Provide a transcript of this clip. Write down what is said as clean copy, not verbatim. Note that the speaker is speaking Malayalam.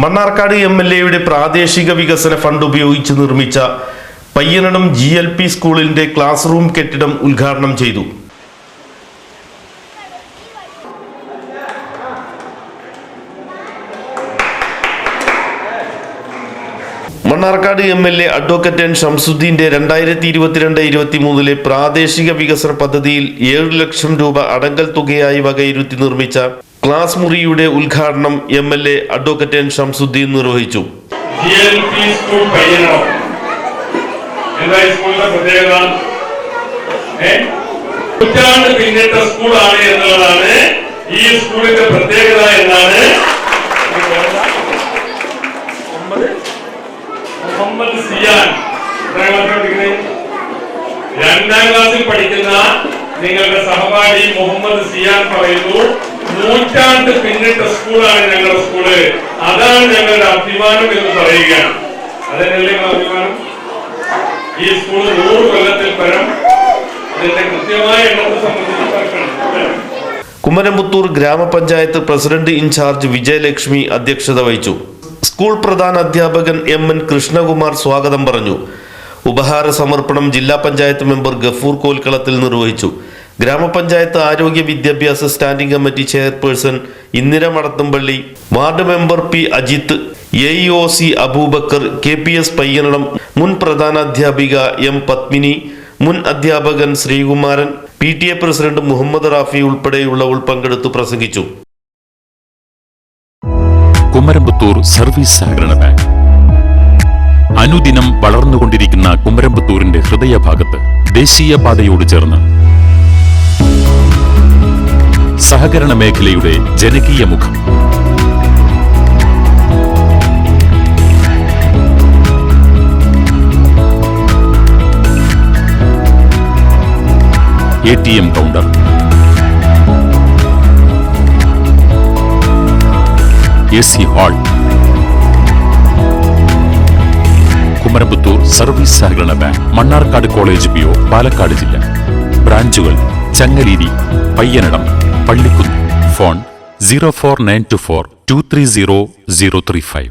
മണ്ണാർക്കാട് എംഎൽഎയുടെ പ്രാദേശിക വികസന ഫണ്ട് ഉപയോഗിച്ച് നിർമ്മിച്ച പയ്യനടം GLP സ്കൂളിന്റെ ക്ലാസ് റൂം കെട്ടിടം ഉദ്ഘാടനം ചെയ്തു. മണ്ണാർക്കാട് എംഎൽഎ അഡ്വക്കേറ്റ് എൻ ഷംസുദ്ദീന്റെ 2022-23 പ്രാദേശിക വികസന പദ്ധതിയിൽ 7 ലക്ഷം രൂപ അടങ്കൽ തുകയായി വകയിരുത്തി നിർമ്മിച്ച ക്ലാസ് മുറിയുടെ ഉദ്ഘാടനം എംഎൽഎ അഡ്വക്കേറ്റ് എൻ ഷംസുദ്ദീൻ നിർവഹിച്ചു. പിന്നിട്ട സ്കൂളാണ് എന്നുള്ളതാണ് ഈ സ്കൂളിന്റെ പ്രത്യേകത എന്നാണ് മുഹമ്മദ് സിയാൻ 2ാം ക്ലാസ്സിൽ പഠിക്കുന്ന നിങ്ങളുടെ സഹപാഠി മുഹമ്മദ് സിയാൻ പറയുന്നു, നൂറ്റാണ്ട് പിന്നിട്ട സ്കൂളാണ് ഞങ്ങളുടെ സ്കൂള്, അതാണ് ഞങ്ങളുടെ അഭിമാനം എന്ന് പറയുകയാണ്. അതല്ലേ അഭിമാനം? ഈ സ്കൂൾ 100 കൊല്ലത്തിൽ പരം അതിന്റെ കൃത്യമായ എണ്ണത്തെ സംബന്ധിച്ച് പറയണം. കുമരംപുത്തൂർ ഗ്രാമപഞ്ചായത്ത് പ്രസിഡന്റ് ഇൻചാർജ് വിജയലക്ഷ്മി അധ്യക്ഷത വഹിച്ചു. സ്കൂൾ പ്രധാന അധ്യാപകൻ MN കൃഷ്ണകുമാർ സ്വാഗതം പറഞ്ഞു. ഉപഹാര സമർപ്പണം ജില്ലാ പഞ്ചായത്ത് മെമ്പർ ഗഫൂർ കോൽക്കളത്തിൽ നിർവഹിച്ചു. ഗ്രാമപഞ്ചായത്ത് ആരോഗ്യ വിദ്യാഭ്യാസ standing committee chairperson Indira Madathumpally, ward member P Ajith, AEOC Aboobacker, KPS Payyanadam മുൻ പ്രധാനാധ്യാപിക M പത്മിനി, മുൻ അധ്യാപകൻ ശ്രീകുമാരൻ, PTA പ്രസിഡന്റ് മുഹമ്മദ് റാഫി ഉൾപ്പെടെയുള്ളവർ പങ്കെടുത്തു പ്രസംഗിച്ചു. കുമരംപുത്തൂർ സർവീസ് സഹകരണ ബാങ്ക് അനുദിനം വളർന്നുകൊണ്ടിരിക്കുന്ന കുമരംപുത്തൂരിന്റെ ഹൃദയഭാഗത്ത് ദേശീയപാതയോട് ചേർന്ന് സഹകരണ മേഖലയുടെ ജനകീയ മുഖം. ATM counter, AC hall. Kumaramputhur service സഹകരണ bank, Mannarkkad college PO, Palakkad ജില്ല. ബ്രാഞ്ചുകൾ ചങ്ങലേരി, പയ്യനടം, പള്ളിക്കുന്ന്. ഫോൺ 04924 230 035.